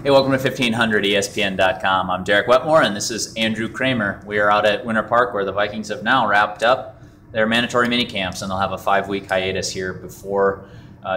Hey, welcome to 1500ESPN.com. I'm Derek Wetmore, and this is Andrew Kramer. We are out at Winter Park, where the Vikings have now wrapped up their mandatory mini camps, and they'll have a 5-week hiatus here before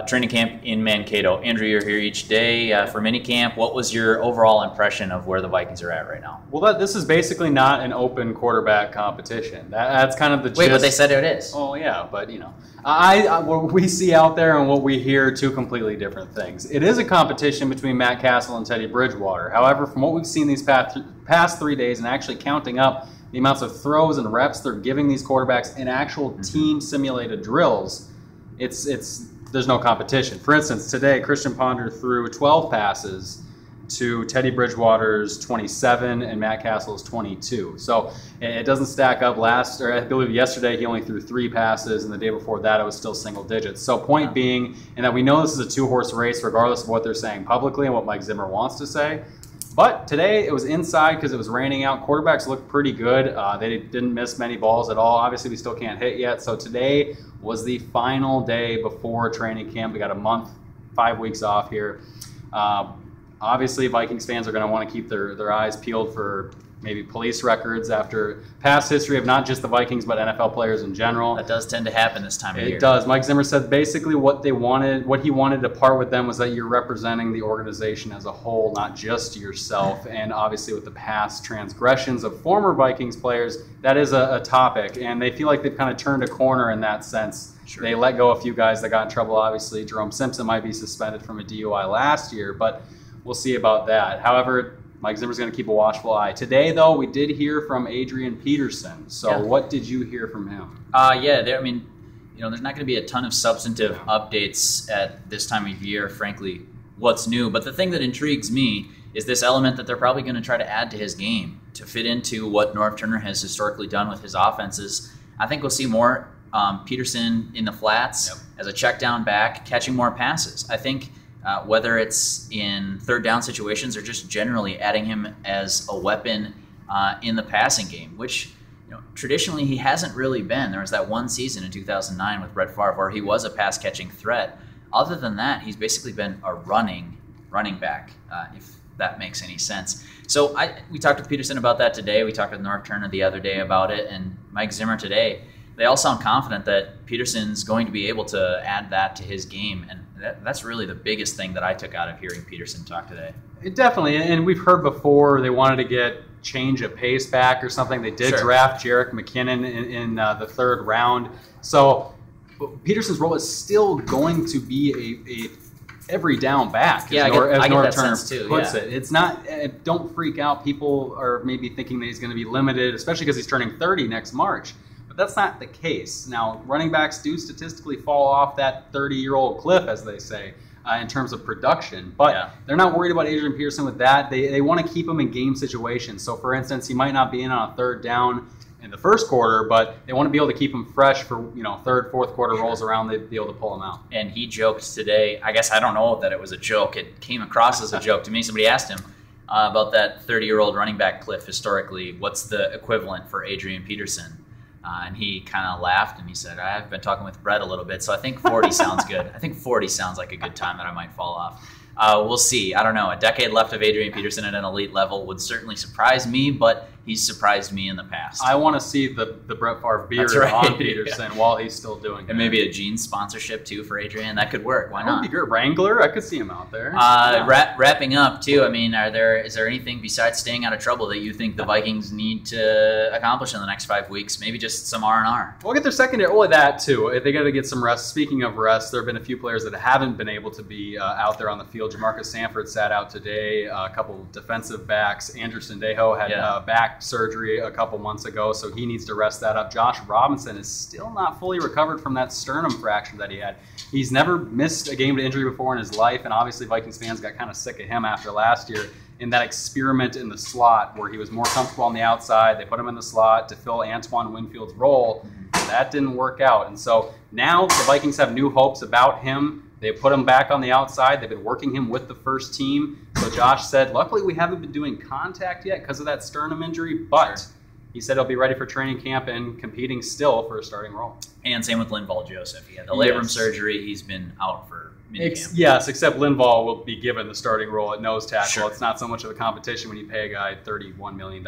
training camp in Mankato. Andrew, you're here each day for mini camp. What was your overall impression of where the Vikings are at right now? Well, this is basically not an open quarterback competition. That's kind of the gist. Wait, but they said it is. Oh, yeah, but, you know, what we see out there and what we hear are two completely different things. It is a competition between Matt Cassel and Teddy Bridgewater. However, from what we've seen these past 3 days and actually counting up the amounts of throws and reps they're giving these quarterbacks in actual team-simulated drills, there's no competition. For instance, today, Christian Ponder threw 12 passes to Teddy Bridgewater's 27 and Matt Cassel's 22. So it doesn't stack up. I believe yesterday he only threw 3 passes, and the day before that it was still single digits. So point being, and that we know this is a 2-horse race regardless of what they're saying publicly and what Mike Zimmer wants to say. But today it was inside because it was raining out. Quarterbacks looked pretty good. They didn't miss many balls at all. Obviously, we still can't hit yet. So today was the final day before training camp. We got a month, 5 weeks off here. Obviously, Vikings fans are going to want to keep their eyes peeled for maybe police records after past history of not just the Vikings, but NFL players in general. That does tend to happen this time of year. It does. Mike Zimmer said basically what he wanted to part with them was that you're representing the organization as a whole, not just yourself. And obviously with the past transgressions of former Vikings players, that is a topic. And they feel like they've kind of turned a corner in that sense. Sure. They let go a few guys that got in trouble. Obviously, Jerome Simpson might be suspended from a DUI last year, but we'll see about that. However, Mike Zimmer's going to keep a watchful eye. Today, though, we did hear from Adrian Peterson. So what did you hear from him? There's not going to be a ton of substantive updates at this time of year, frankly, what's new. But the thing that intrigues me is this element that they're probably going to try to add to his game to fit into what Norv Turner has historically done with his offenses. I think we'll see more Peterson in the flats as a check down back, catching more passes. I think whether it's in third down situations or just generally adding him as a weapon in the passing game, which traditionally he hasn't really been. There was that one season in 2009 with Brett Favre where he was a pass-catching threat. Other than that, he's basically been a running back, if that makes any sense. So we talked with Peterson about that today. We talked with Norv Turner the other day about it, and Mike Zimmer today. They all sound confident that Peterson's going to be able to add that to his game, and that's really the biggest thing that I took out of hearing Peterson talk today. Definitely, and we've heard before they wanted to change of pace back or something. They did draft Jerick McKinnon in the 3rd round. So Peterson's role is still going to be a every down back, as Norv Turner puts it. It's not, don't freak out. People are maybe thinking that he's going to be limited, especially because he's turning 30 next March. But that's not the case. Now, running backs do statistically fall off that 30-year-old cliff, as they say, in terms of production. But they're not worried about Adrian Peterson with that. They want to keep him in game situations. So, for instance, he might not be in on a 3rd down in the 1st quarter, but they want to be able to keep him fresh for 3rd, 4th quarter rolls around. They'd be able to pull him out. And he joked today. I guess I don't know that it was a joke. It came across as a joke to me. Somebody asked him about that 30-year-old running back cliff historically. What's the equivalent for Adrian Peterson? And he kind of laughed and he said, I've been talking with Brett a little bit, so I think 40 sounds good. I think 40 sounds like a good time that I might fall off. We'll see. I don't know. A decade left of Adrian Peterson at an elite level would certainly surprise me, but he's surprised me in the past. I want to see the Brett Favre beard on Peterson while he's still doing it. And maybe a jeans sponsorship, too, for Adrian. That could work. Why not? That would be good. Wrangler, I could see him out there. Wrapping up, too, I mean, is there anything besides staying out of trouble that you think the Vikings need to accomplish in the next 5 weeks? Maybe just some R&R. We'll get their secondary. Well, that, too. They got to get some rest. Speaking of rest, there have been a few players that haven't been able to be out there on the field. Jamarcus Sanford sat out today. A couple defensive backs. Andrew Sendejo had back surgery a couple months ago, so he needs to rest that up. Josh Robinson is still not fully recovered from that sternum fracture that he had. He's never missed a game to injury before in his life, and obviously Vikings fans got kind of sick of him after last year in that experiment in the slot where he was more comfortable on the outside. They put him in the slot to fill Antoine Winfield's role. That didn't work out, and so now the Vikings have new hopes about him. They put him back on the outside. They've been working him with the first team. So Josh said, luckily we haven't been doing contact yet because of that sternum injury, but he said he'll be ready for training camp and competing still for a starting role. And same with Linval Joseph. He had the labrum surgery. He's been out for minicamp. Yes, except Linval will be given the starting role at nose tackle. Sure. It's not so much of a competition when you pay a guy $31 million.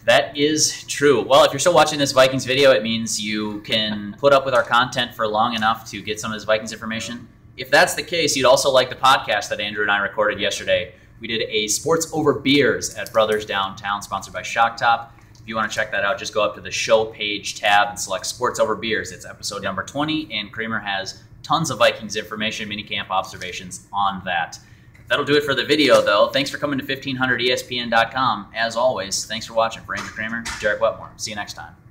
That is true. Well, if you're still watching this Vikings video, it means you can put up with our content for long enough to get some of this Vikings information. If that's the case, you'd also like the podcast that Andrew and I recorded yesterday. We did a Sports Over Beers at Brothers Downtown, sponsored by Shock Top. If you want to check that out, just go up to the show page tab and select Sports Over Beers. It's episode number 20, and Kramer has tons of Vikings information, minicamp observations on that. That'll do it for the video, though. Thanks for coming to 1500ESPN.com. As always, thanks for watching. For Andrew Kramer, Jared Wetmore. See you next time.